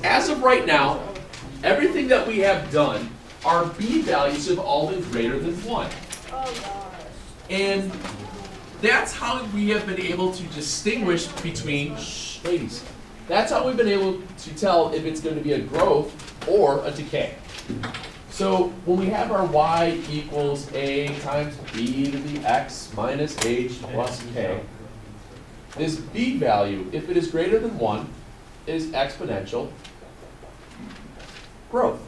as of right now, everything that we have done, our b values have all been greater than 1. And that's how we have been able to distinguish between, ladies, that's how we've been able to tell if it's going to be a growth or a decay. So when we have our y equals a times b to the x minus h plus k, this b value, if it is greater than 1, is exponential growth.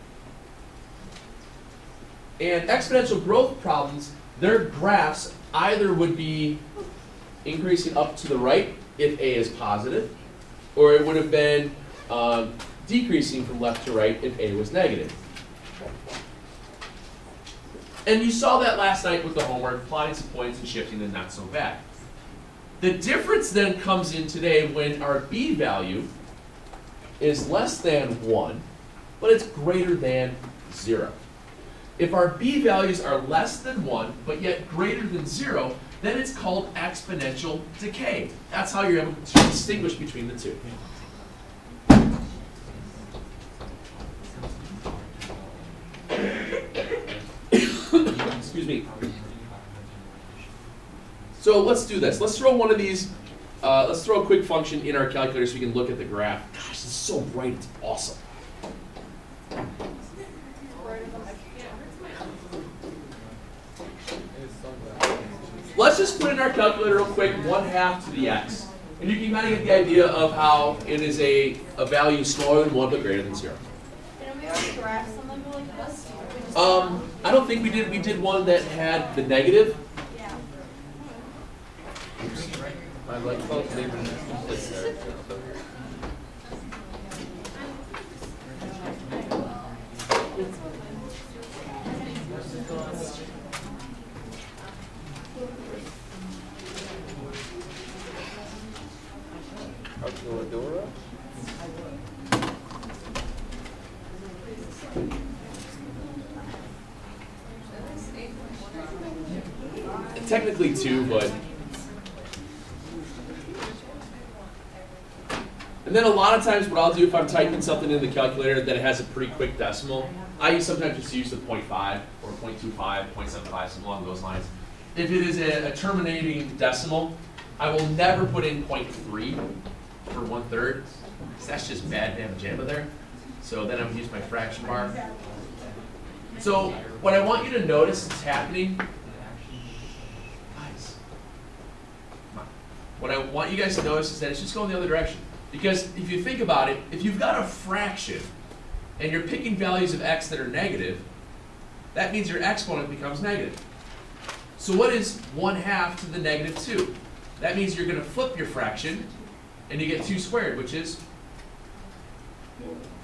And exponential growth problems, their graphs either would be increasing up to the right if a is positive, or it would have been decreasing from left to right if a was negative. And you saw that last night with the homework, plotting some points and shifting them not so bad. The difference then comes in today when our b value is less than 1, but it's greater than 0. If our b values are less than 1, but yet greater than 0, then it's called exponential decay. That's how you're able to distinguish between the two. Excuse me. So let's do this. Let's throw one of these, let's throw a quick function in our calculator so we can look at the graph. Gosh, this is so bright, it's awesome. Let's just put in our calculator real quick 1/2 to the x. And you can kind of get the idea of how it is a value smaller than 1 but greater than 0. Didn't we already graph something like this? I don't think we did. We did one that had the negative. Yeah. Oops. My light bulb's leaving this there. Calculadora? Technically 2, but. And then a lot of times what I'll do if I'm typing something in the calculator that it has a pretty quick decimal, I sometimes just use the 0.5 or 0.25, 0.75, something along those lines. If it is a terminating decimal, I will never put in 0.3 for 1/3. That's just bad damn jabba there. So then I'm use my fraction bar. So what I want you to notice is happening. What I want you guys to notice is that it's just going the other direction. Because if you think about it, if you've got a fraction and you're picking values of x that are negative, that means your exponent becomes negative. So what is 1/2 to the negative 2? That means you're going to flip your fraction and you get 2 squared, which is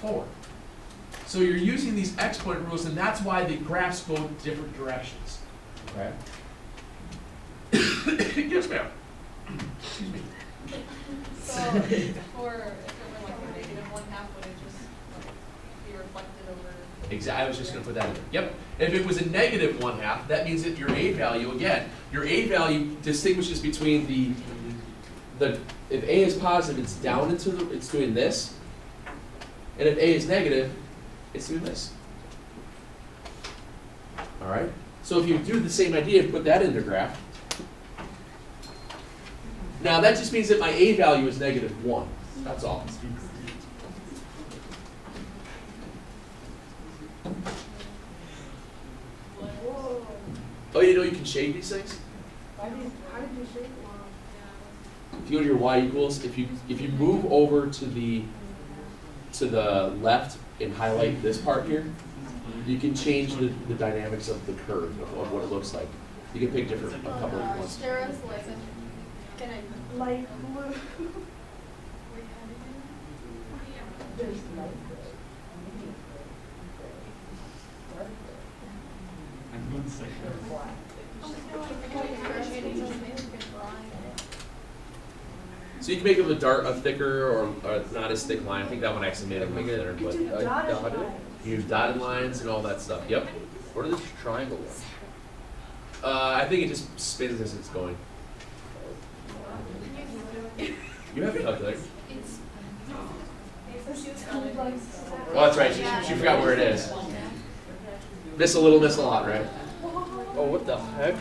4. So you're using these exponent rules, and that's why the graphs go different directions. Okay? Yes, ma'am. Excuse me. So, for if it were like a negative 1/2, would it just be reflected over? Exactly. I was just going to put that in there. Yep. If it was a negative 1/2, that means that your a value, again, your a value distinguishes between the if a is positive, it's down into the, it's doing this, and if a is negative, it's doing this. All right. So if you do the same idea, put that in the graph. Now that just means that my a value is -1. That's all. Oh, you know you can shade these things? How did you shade it? If you go to your y equals, if you move over to the left and highlight this part here, you can change the dynamics of the curve of what it looks like. You can pick different a couple of ones. Sarah's like, can I? Light blue. There's light gray. Dark gray. I'm going to say. Black. So you can make it with a thicker or not as thick line. I think that one actually made it look thinner, You but do dotted dotted? lines. you use dotted lines and all that stuff. Yep. What are these triangle ones? I think it just spins as it's going. You have a calculator. Oh, that's right. She forgot where it is. Miss a little, miss a lot, right? Oh, what the heck?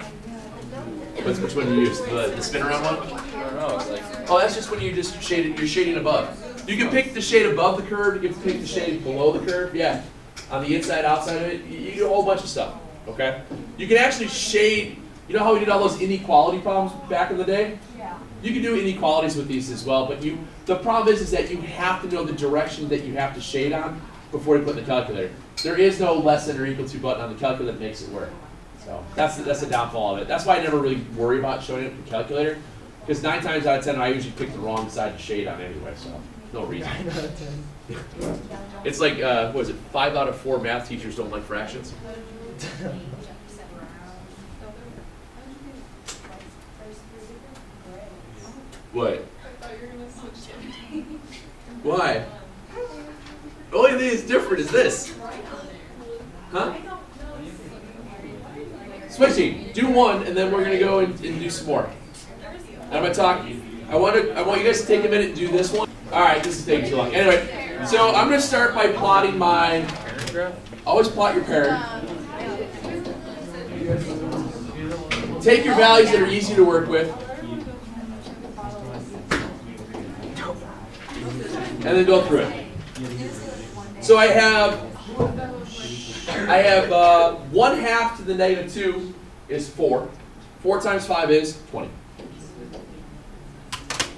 Which one do you use? The spin around one? I don't know. It's like Oh, that's just when you just shaded. You're shading above. You can pick the shade above the curve. You can pick the shade below the curve. Yeah, on the inside, outside of it. You do a whole bunch of stuff. Okay. You can actually shade. You know how we did all those inequality problems back in the day? Yeah. You can do inequalities with these as well, but the problem is that you have to know the direction that you have to shade on before you put in the calculator. There is no less than or equal to button on the calculator that makes it work. So that's the downfall of it. That's why I never really worry about showing it with the calculator, because 9 times out of 10 I usually pick the wrong side to shade on anyway, so no reason. It's like, what is it, 5 out of 4 math teachers don't like fractions? What? I thought you were gonna switch it. Why? The only thing that's different is this. Huh? Switching. Do one, and then we're gonna go and do some more. And I'm gonna talk. I want you guys to take a minute and do this one. All right, this is taking too long. Anyway, so I'm gonna start by plotting my. parent graph? Always plot your parent. Take your values that are easy to work with, and then go through it. So I have 1/2 to the -2 is 4. 4 times 5 is 20.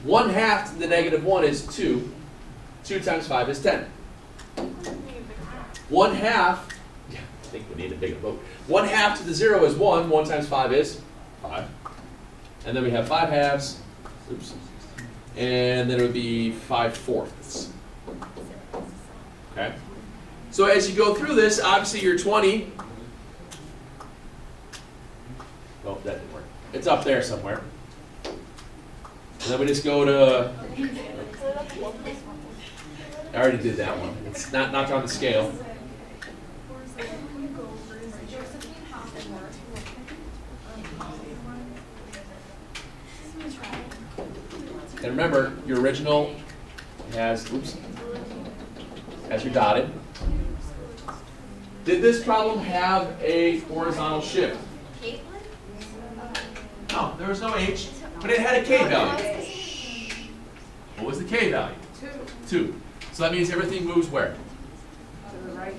1/2 to the -1 is 2. 2 times 5 is 10. 1/2, yeah, I think we need a bigger boat. 1/2 to the 0 is 1. 1 times 5 is 5. And then we have 5 halves. Oops. And then it would be 5/4. Okay? So as you go through this, obviously you're 20. Oh, that didn't work. It's up there somewhere. And then we just go to, I already did that one. It's not on the scale. And remember, your original has your dotted. Did this problem have a horizontal shift? No, there was no H, but it had a K value. What was the K value? 2. So that means everything moves where? To the right.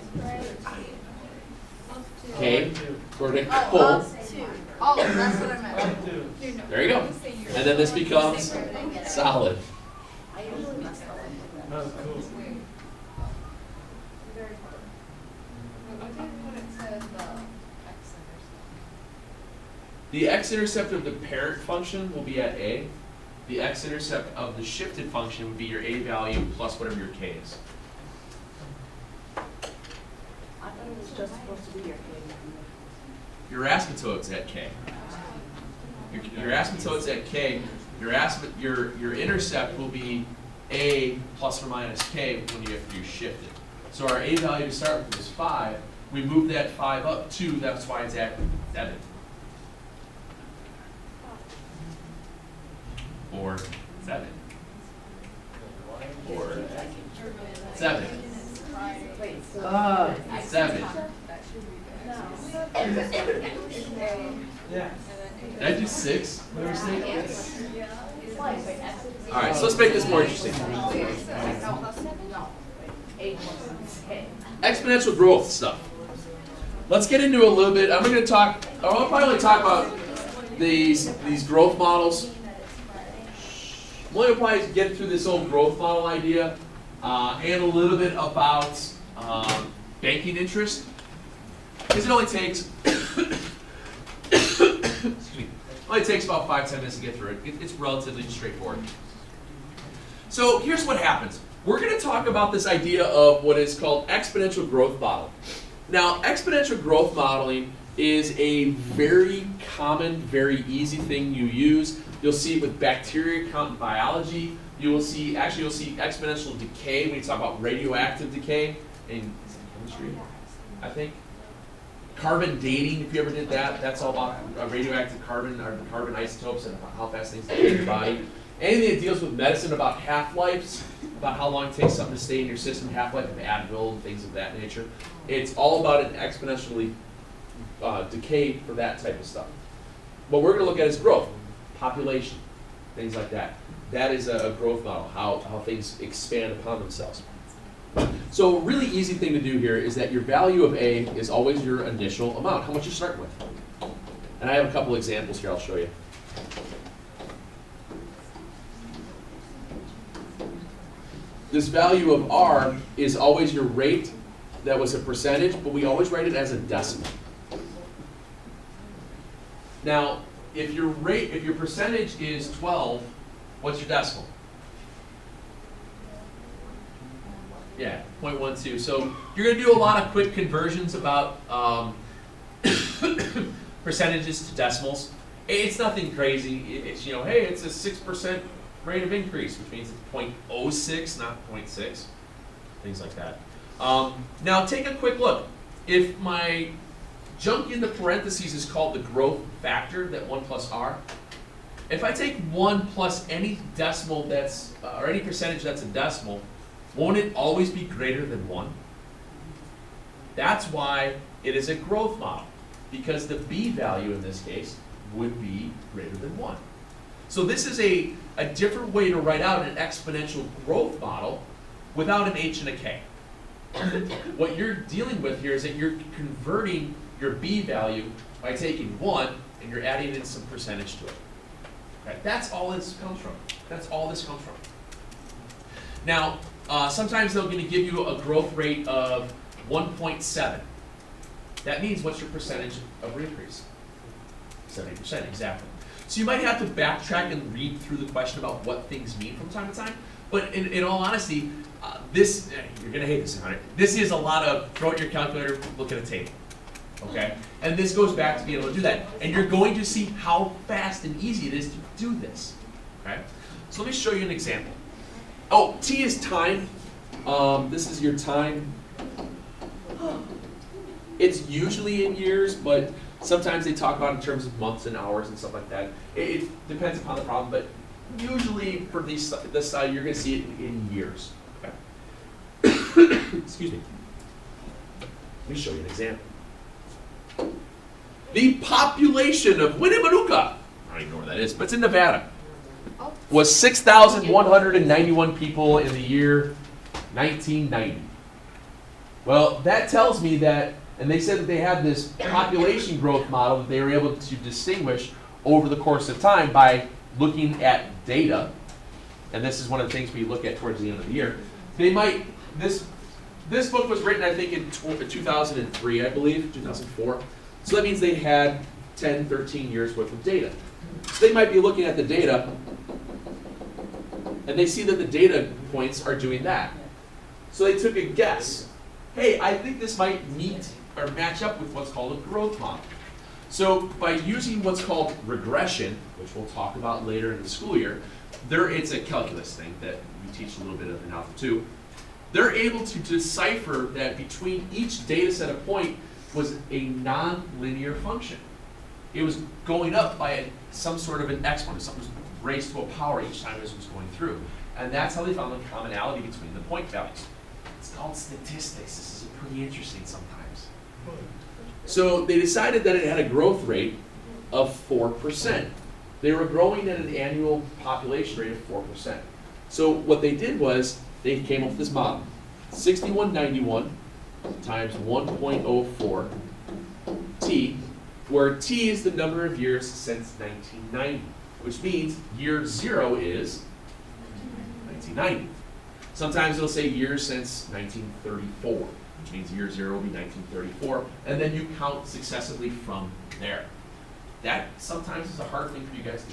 K, toward a Oh, pole. up 2. Oh, that's what I meant. There you go. And then this becomes solid. I usually mess up. That's cool. Very hard. What did when it said the x-intercept? The x-intercept of the parent function will be at A. The x-intercept of the shifted function would be your A value plus whatever your K is. I thought it was just supposed to be your K. Your asymptote's at K. Your asymptote's at K. Your intercept will be A plus or minus K when you have to do shifted. So our A value to start with was 5. We move that 5 up 2. That's why it's at 7. Or 7. Or 7. Wait, so. 7. Yeah. Did I do 6? What did we say? Yeah. All right, so let's make this more interesting. Exponential growth stuff. Let's get into a little bit. I'm going to talk. I'll probably talk about these growth models. I'm going to probably get through this whole growth model idea and a little bit about banking interest, because it only takes about 5-10 minutes to get through it. It's relatively straightforward. So here's what happens. We're going to talk about this idea of what is called exponential growth model. Now, exponential growth modeling is a very common, very easy thing you use. You'll see it with bacteria count in biology. You'll see exponential decay when you talk about radioactive decay in chemistry, I think. Carbon dating, if you ever did that, that's all about radioactive carbon or carbon isotopes and how fast things decay in your body. Anything that deals with medicine about half-lives, about how long it takes something to stay in your system, half-life of Advil and things of that nature, it's all about an exponentially decay for that type of stuff. What we're going to look at is growth, population, things like that. That is a growth model, how things expand upon themselves. So a really easy thing to do here is that your value of A is always your initial amount, how much you're starting with. And I have a couple examples here I'll show you. This value of R is always your rate that was a percentage, but we always write it as a decimal. Now, if your percentage is 12, what's your decimal? Yeah, 0.12. So you're going to do a lot of quick conversions about percentages to decimals. It's nothing crazy. It's, hey, it's a 6% rate of increase, which means it's 0.06, not 0.6. Things like that. Now take a quick look. If my junk in the parentheses is called the growth factor, that 1 plus R, if I take 1 plus any decimal that's, or any percentage that's a decimal, won't it always be greater than 1? That's why it is a growth model, because the B value in this case would be greater than 1. So this is a different way to write out an exponential growth model without an H and a K. What you're dealing with here is that you're converting your B value by taking 1 and you're adding in some percentage to it. Okay? That's all this comes from. That's all this comes from. Now, sometimes they're going to give you a growth rate of 1.7. That means what's your percentage of increase? 70%, exactly. So you might have to backtrack and read through the question about what things mean from time to time. But in all honesty, this, you're going to hate this, Hunter. This is a lot of throw out your calculator, look at a table. Okay? And this goes back to being able to do that. And you're going to see how fast and easy it is to do this. Okay? So let me show you an example. Oh, T is time. This is your time. It's usually in years, but sometimes they talk about it in terms of months and hours and stuff like that. It depends upon the problem, but usually for this side, you're going to see it in years. Okay. Excuse me. Let me show you an example. The population of Winnemucca, I don't even know where that is, but it's in Nevada, was 6,191 people in the year 1990. Well, that tells me that, and they said that they had this population growth model that they were able to distinguish over the course of time by looking at data, and this is one of the things we look at towards the end of the year. They might, this book was written, I think, in 2003, I believe, 2004. So that means they had 10, 13 years worth of data. So they might be looking at the data, and they see that the data points are doing that. So they took a guess. Hey, I think this might meet or match up with what's called a growth model. So by using what's called regression, which we'll talk about later in the school year, it's a calculus thing that we teach a little bit of in Alpha 2. They're able to decipher that between each data set of point was a non-linear function. It was going up by some sort of an exponent. Something was raised to a power each time this was going through. And that's how they found the commonality between the point values. It's called statistics. This is pretty interesting sometimes. So they decided that it had a growth rate of 4%. They were growing at an annual population rate of 4%. So what they did was they came up with this model. 6191 times 1.04 T, where T is the number of years since 1990, which means year 0 is 1990. Sometimes it'll say years since 1934, which means year 0 will be 1934, and then you count successively from there. That sometimes is a hard thing for you guys,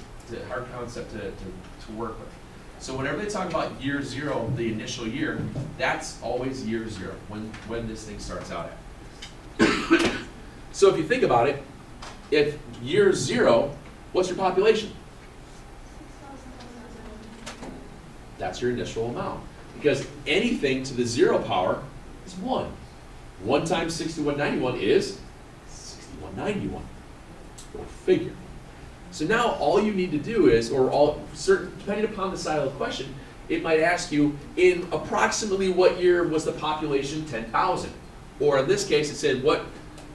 hard concept to work with. So whenever they talk about year 0, the initial year, that's always year 0, when this thing starts out at. So if you think about it, if year 0, what's your population? That's your initial amount. Because anything to the 0 power is 1. 1 times 6191 is 6191. Go figure. So now all you need to do is, depending upon the style of the question, it might ask you, in approximately what year was the population 10,000? Or in this case, it said, what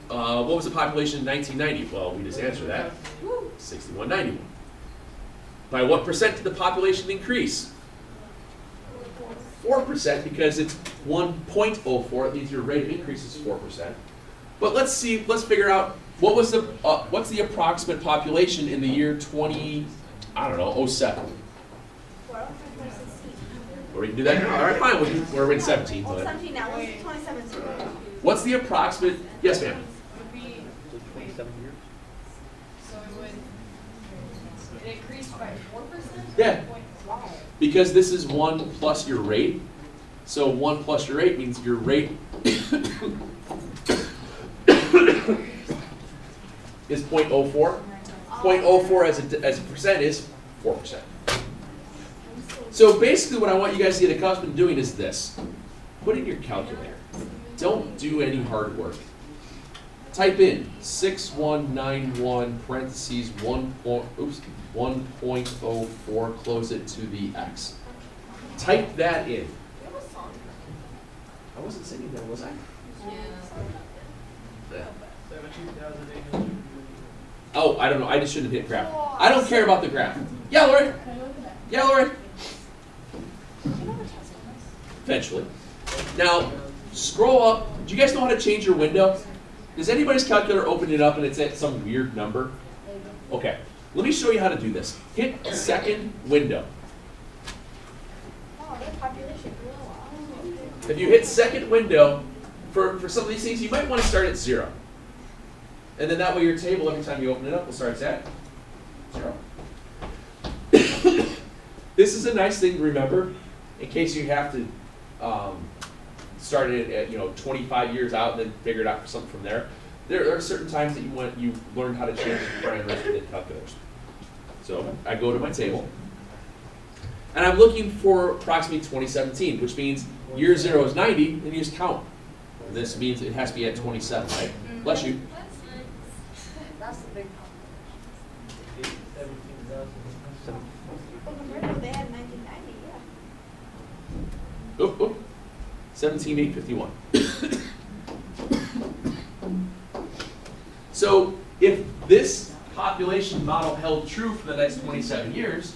was the population in 1990? Well, we just answered that, 6191. By what percent did the population increase? 4%, because it's 1.04. It means your rate of increase is 4%. But let's figure out what's the approximate population in the year 07. Or we can do that now. All right, fine. We're in 17. Well, But 17 now. What's 2017? what's the approximate? Yes, ma'am. Would be, 27 years. so it increased by 4%? Yeah. Wow. Because this is 1 plus your rate. So 1 plus your rate means your rate is 0.04. 0.04 as a percent is 4%. So basically what I want you guys to get accustomed to doing is this. Put in your calculator. Don't do any hard work. Type in 6191 parentheses 1.04, close it to the x. Type that in. I wasn't singing that, was I? Yeah. Oh, I don't know. I just shouldn't have hit graph. I don't care about the graph. Yeah, Lori. Yeah, Lori. Eventually. Now, scroll up. Do you guys know how to change your window? Does anybody's calculator open it up and it's at some weird number? Okay. Let me show you how to do this. Hit second window. Oh, the population grew. If you hit second window, for some of these things, you might want to start at 0. And then that way your table, every time you open it up, will start at 0. This is a nice thing to remember in case you have to start it at 25 years out and then figure it out for something from there. There are certain times that you learn how to change the parameters within calculators. So I go to my table, and I'm looking for approximately 2017, which means year 0 is 90, and you just count. This means it has to be at 27, right? Bless you. That's the big population. They had 1990, yeah. Oop, oop. 17,851. So if this population model held true for the next 27 years,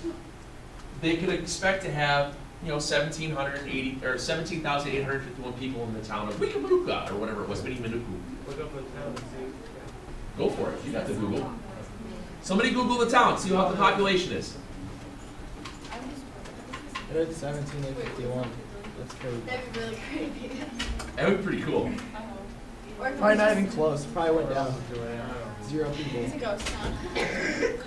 they could expect to have 1,780 or 17,851 people in the town of Wickamucka or whatever it was, Minnie-Manuku. Look up the town and see. Go for it. You got the Google. Somebody Google the town. See what the population is. It's 17,851. That's crazy. That'd be really creepy. That would be pretty cool. Probably not even close. Probably went down. 0 people. It's a ghost town.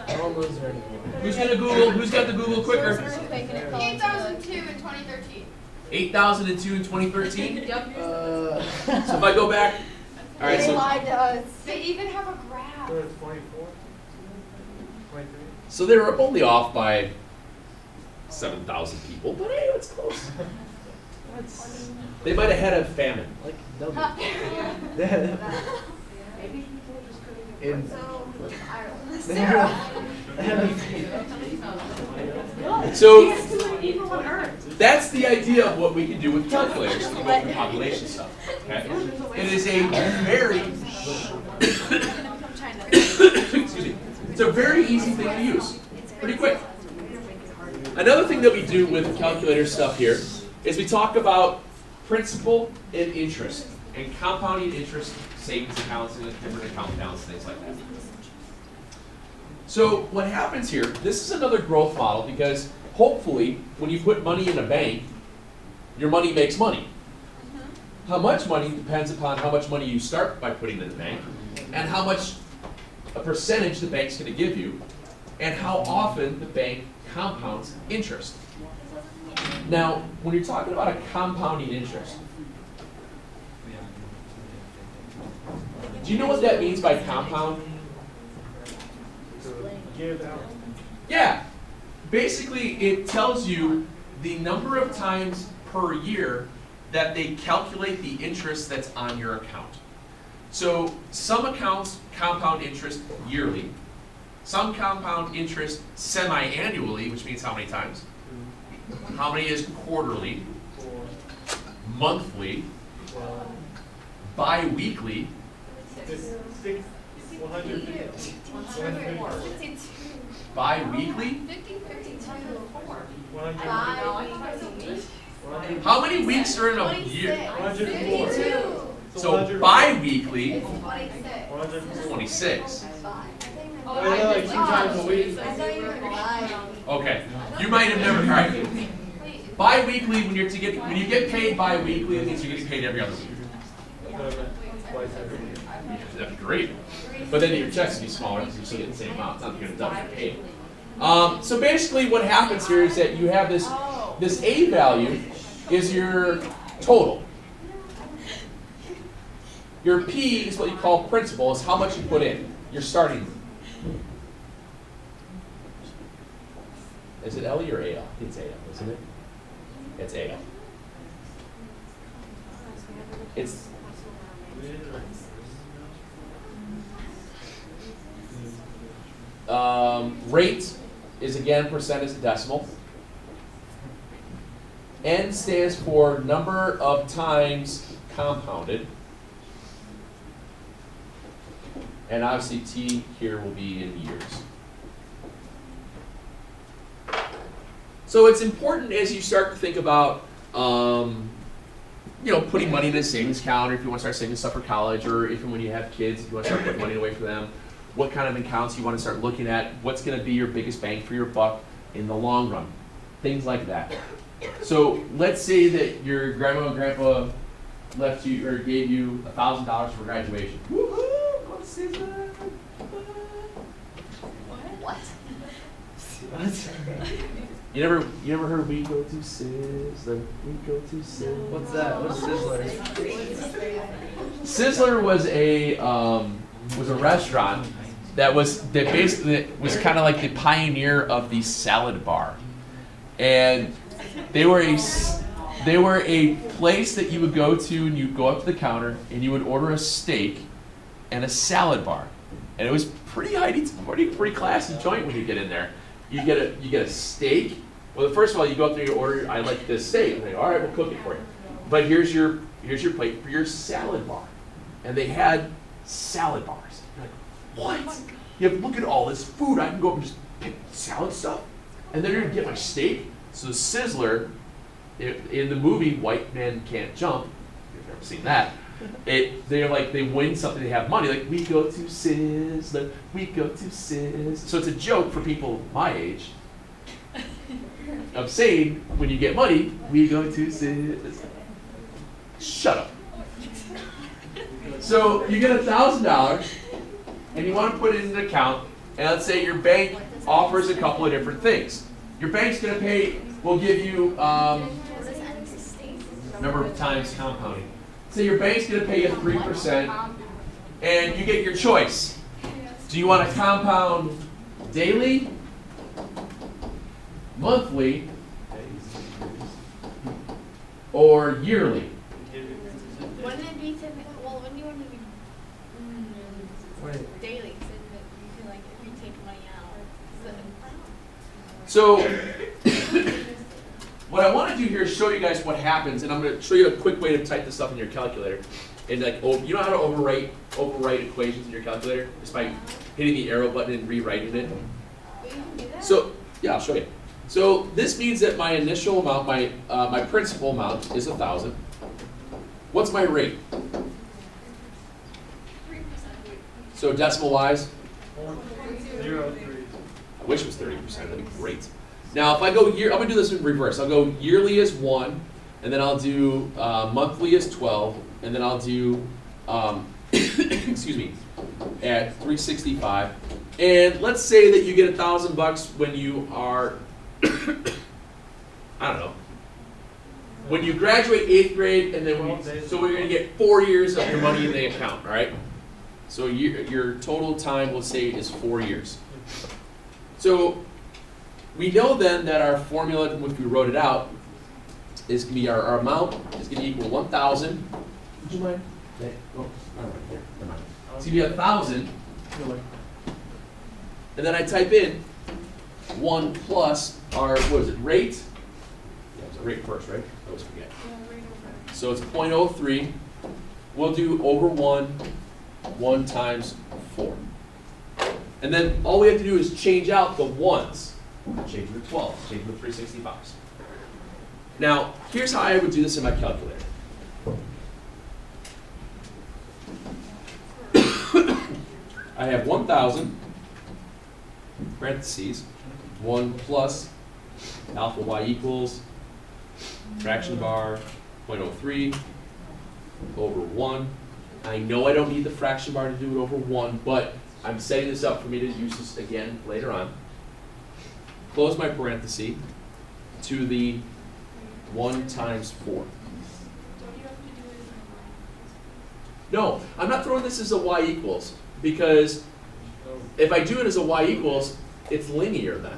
I won't lose her anymore. Who's gonna Google? Who's got the Google quicker? 8,002 in 2013. 8,002 in 2013. Yep. So if I go back, all right. They So lied to us. They even have a graph. So it's 24? 23? so they were only off by 7,000 people, but hey, that's close. They might have had a famine. Like double. In So, Ireland. Sarah. So that's the idea of what we can do with calculators to go through population stuff. Okay? It is a very excuse me. It's a very easy thing to use. Pretty quick. Another thing that we do with calculator stuff here is we talk about principal and interest and compounding interest, savings accounts, and different account accounts, things like that. So what happens here, this is another growth model because hopefully when you put money in a bank, your money makes money. How much money depends upon how much money you start by putting in the bank and how much a percentage the bank's going to give you and how often the bank compounds interest. Now, when you're talking about a compounding interest, do you know what that means by compound? Give out. Yeah. Basically, it tells you the number of times per year that they calculate the interest that's on your account. So some accounts compound interest yearly, Some compound interest semi-annually, which means how many times? How many is quarterly, 4, monthly, 12, bi-weekly, 6, 150. 152. bi-weekly? 100. How many weeks are in a year? 104. 52. So bi-weekly, It's 26. 104. 26. Oh, yeah, like 2 times a week. I thought you were lying. Okay, you might have never, all right. Bi-weekly, when you get paid bi-weekly, it means you're getting paid every other week. Twice every year. That's great. But then your checks will be smaller because you still get the same amount. It's not going to double your pay. So basically what happens here is that you have this A value is your total. Your P is what you call principal, is how much you put in. Your starting. Is it LE or AL? It's AL, isn't it? It's AL. It's rate is again percent is a decimal. N stands for number of times compounded. And obviously T here will be in years. So it's important as you start to think about putting money in a savings account, or if you want to start saving stuff for college, or even when you have kids, if you want to start putting money away for them, what kind of accounts you want to start looking at, what's going to be your biggest bang for your buck in the long run, things like that. So let's say that your grandma and grandpa left you or gave you $1,000 for graduation. Woohoo! Go to Sizzler. What? You never heard we go to Sizzler, we go to Sizzler. What's that? What's Sizzler? Sizzler was a restaurant that basically was kind of like the pioneer of the salad bar, and they were a place that you would go to, and you'd go up to the counter and you would order a steak and a salad bar, and it was pretty classy joint when you get in there. You get a steak. Well, first of all, you go up there, you order. I like this steak. And they go, all right, we'll cook it for you. But here's your plate for your salad bar, and they had salad bars. You're like, what? You have look at all this food. I can go up and just pick salad stuff, and then you're gonna get my steak. So Sizzler, in the movie White Men Can't Jump, if you've never seen that, they win something, they have money, like we go to Sizzler, we go to Sizzler. So it's a joke for people my age of saying, when you get money, we go to Sizzler. Shut up. So you get $1,000 and you want to put it in an account, and let's say your bank offers a couple of different things. Your bank's going to will give you number of times compounding. So your bank's going to pay you 3%, and you get your choice. Do you want to compound daily, monthly, or yearly? Wouldn't it be wouldn't you want to be daily? So that you can, like, if you take money out. So what I want to do here is show you guys what happens, and I'm going to show you a quick way to type this stuff in your calculator. And you know how to overwrite equations in your calculator just by hitting the arrow button and rewriting it. So yeah, I'll show you. So this means that my initial amount, my principal amount is 1,000. What's my rate? 3%. So decimal wise, 0.03. I wish it was 30%. That'd be great. Now if I go I'm gonna do this in reverse. I'll go yearly as 1, and then I'll do monthly as 12, and then I'll do excuse me, at 365. And let's say that you get $1,000 when you are I don't know. When you graduate 8th grade, and then so we're going to get 4 years of your money in the account, all right? So your total time, we'll say, is 4 years. So we know then that our formula, if we wrote it out, is going to be our amount is going to equal 1,000. Would you mind? Oh, all right, here, never mind. It's going to be 1,000 And then I type in 1 plus our, what is it, rate? Yeah, it's rate first, right? I always forget. So it's 0.03. We'll do over 1 times 4. And then all we have to do is change out the 1s. Change them to 12, change them to 365s. Now, here's how I would do this in my calculator. I have 1,000, parentheses, 1 plus alpha y equals, fraction bar, 0.03, over 1. I know I don't need the fraction bar to do it over 1, but I'm setting this up for me to use this again later on. Close my parenthesis to the 1 times 4. No, I'm not throwing this as a y equals, because if I do it as a y equals, it's linear then.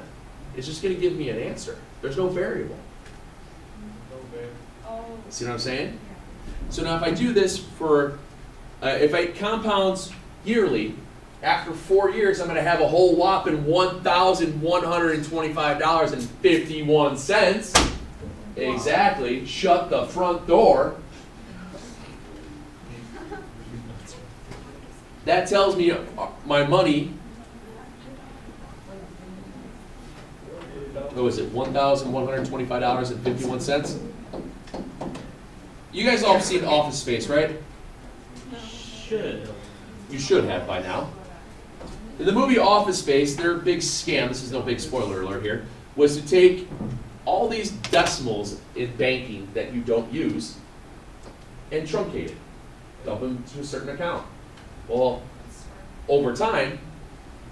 It's just going to give me an answer. There's no variable. See what I'm saying? So now if I do this for, if I compounds yearly, after 4 years, I'm going to have a whole whopping $1,125.51. Exactly. Shut the front door. That tells me my money, what was it, $1,125.51? You guys all have seen Office Space, right? Should. You should have by now. In the movie Office Space, their big scam, this is no big spoiler alert here, was to take all these decimals in banking that you don't use and truncate it, dump them to a certain account. Well, over time,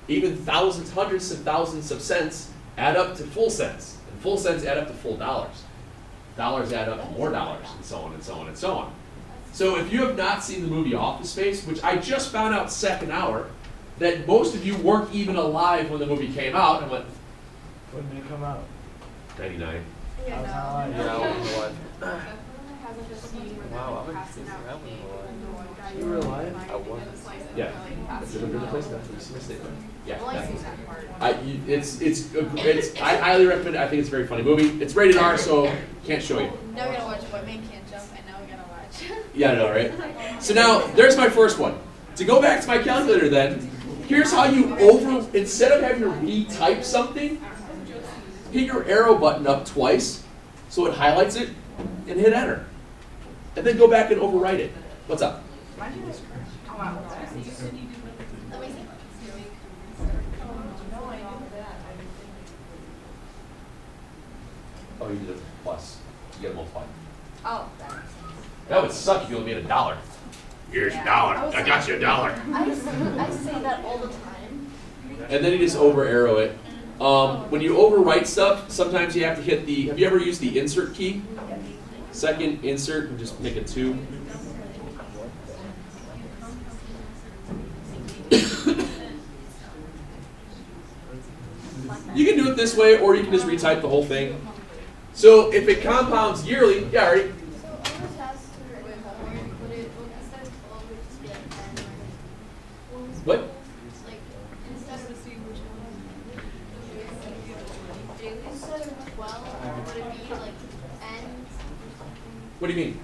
even thousands, hundreds of thousands of cents add up to full cents, and full cents add up to full dollars. Dollars add up to more dollars, and so on and so on and so on. So if you have not seen the movie Office Space, which I just found out second hour, that most of you weren't even alive when the movie came out, I went, When did it come out? 99. I was Yeah, not no. alive. Yeah, I was alive. Wow, I was You were alive? I wasn't. Yeah. That's a good replacement. It's a mistake. Yeah. Well, I that- see that part. I highly recommend it. I think it's a very funny movie. It's rated R, so can't show you. Now we gotta watch What Man Can't Jump, and now we gotta watch. Yeah, I know, right? So now, there's my first one. To go back to my calculator then, here's how you instead of having to retype something, hit your arrow button up twice, so it highlights it, and hit enter. And then go back and overwrite it. What's up? Let me see. Oh, you did a plus. You get a multiply. Oh, that makes sense. That would suck if you only made $1. Here's $1. I got you $1. I say that all the time. And then you just over arrow it. When you overwrite stuff, sometimes you have to hit the, have you ever used the insert key? Second insert and just make a 2. You can do it this way, or you can just retype the whole thing. So if it compounds yearly, yeah, already. So always has to wait, put it instead of 12, we just get 10. What? Like instead of instead of 12, would it be like n? What do you mean?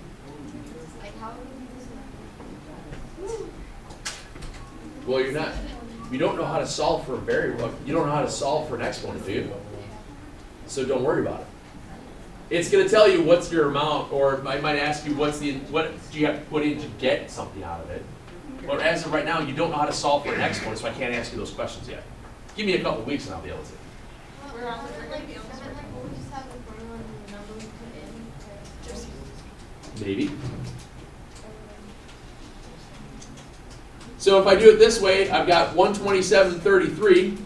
Like how would we do this? Well, you don't know how to solve for a variable. You don't know how to solve for an exponent, do you? So don't worry about it. It's going to tell you what's your amount, or I might ask you what do you have to put in to get something out of it. But as of right now, you don't know how to solve for an exponent, so I can't ask you those questions yet. Give me a couple of weeks and I'll be able to. We're on the like, we just have the formula and the number we put in. Just Maybe. So if I do it this way, I've got 127.33.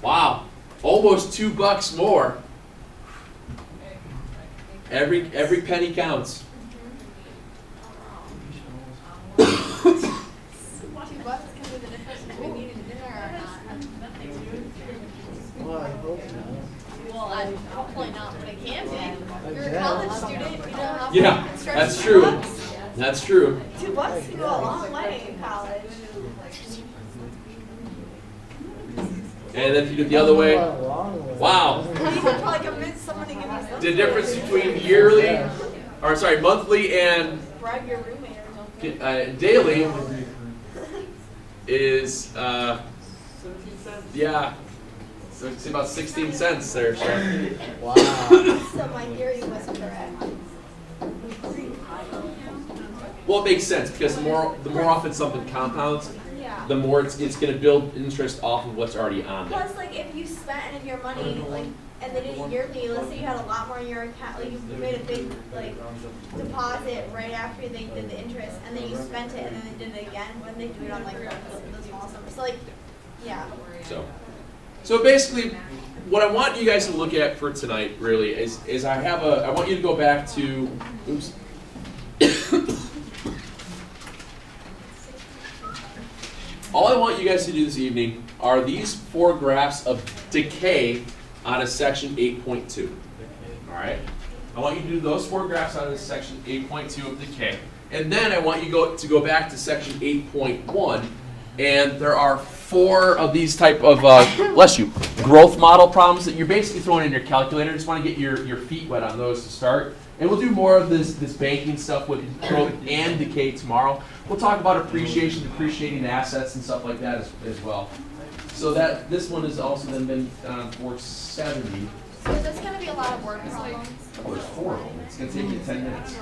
Wow, almost $2 more. Every penny counts. $2 can be the difference between eating dinner or not. Well, I hope not. Well, hopefully not, but it can be. You're a guess. college student, you don't have Yeah, to stretch that's $2. true. That's true. $2 can go a long way in college. And then if you do it the other way, wow. You could probably convince someone to give you something. The difference between yearly, or sorry, monthly and Bribe your roommate or something. daily is, yeah, so it's about 16 cents there, so. Wow. So my theory was correct. Well, it makes sense because the more often something compounds, Yeah. the more it's going to build interest off of what's already on there. Plus, like, if you spent your money, like, and they did it yearly, let's say you had a lot more in your account, like, you made a big, like, deposit right after they did the interest, and then you spent it, and then they did it again, when they do it on, like, the small sums. So, like, yeah. So basically, what I want you guys to look at for tonight really is I want you to go back to, oops. All I want you guys to do this evening are these 4 graphs of decay out of section 8.2. All right? I want you to do those 4 graphs out of section 8.2 of decay. And then I want you to go back to section 8.1, and there are 4 of these type of, bless you, growth model problems that you're basically throwing in your calculator. Just want to get your feet wet on those to start. And we'll do more of this banking stuff with growth and decay tomorrow. We'll talk about appreciation, depreciating assets and stuff like that as well. So that this one has also then been 470. So there's going to be a lot of work problems. Oh, there's 4 of them. It's going to take you 10 minutes.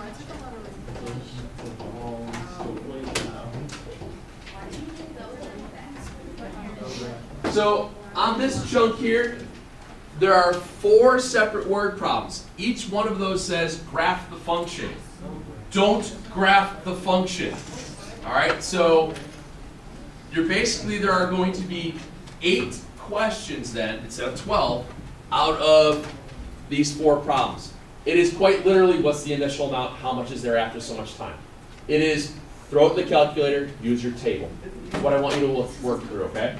So on this chunk here, there are 4 separate word problems. Each one of those says graph the function. Don't graph the function. All right, so there are going to be 8 questions then, instead of 12, out of these 4 problems. It is quite literally what's the initial amount, how much is there after so much time. It is throw it in the calculator, use your table. That's what I want you to work through, okay?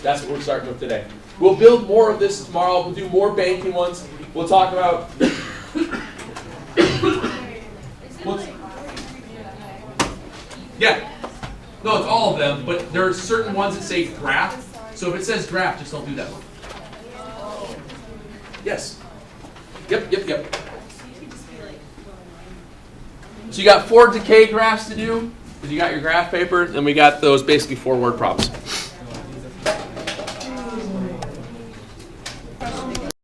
That's what we're starting with today. We'll build more of this tomorrow. We'll do more banking ones. We'll talk about... Yeah. No, it's all of them, but there are certain ones that say graph. So if it says graph, just don't do that one. Yes. Yep. So you got 4 decay graphs to do. You got your graph paper, and we got those basically 4 word problems.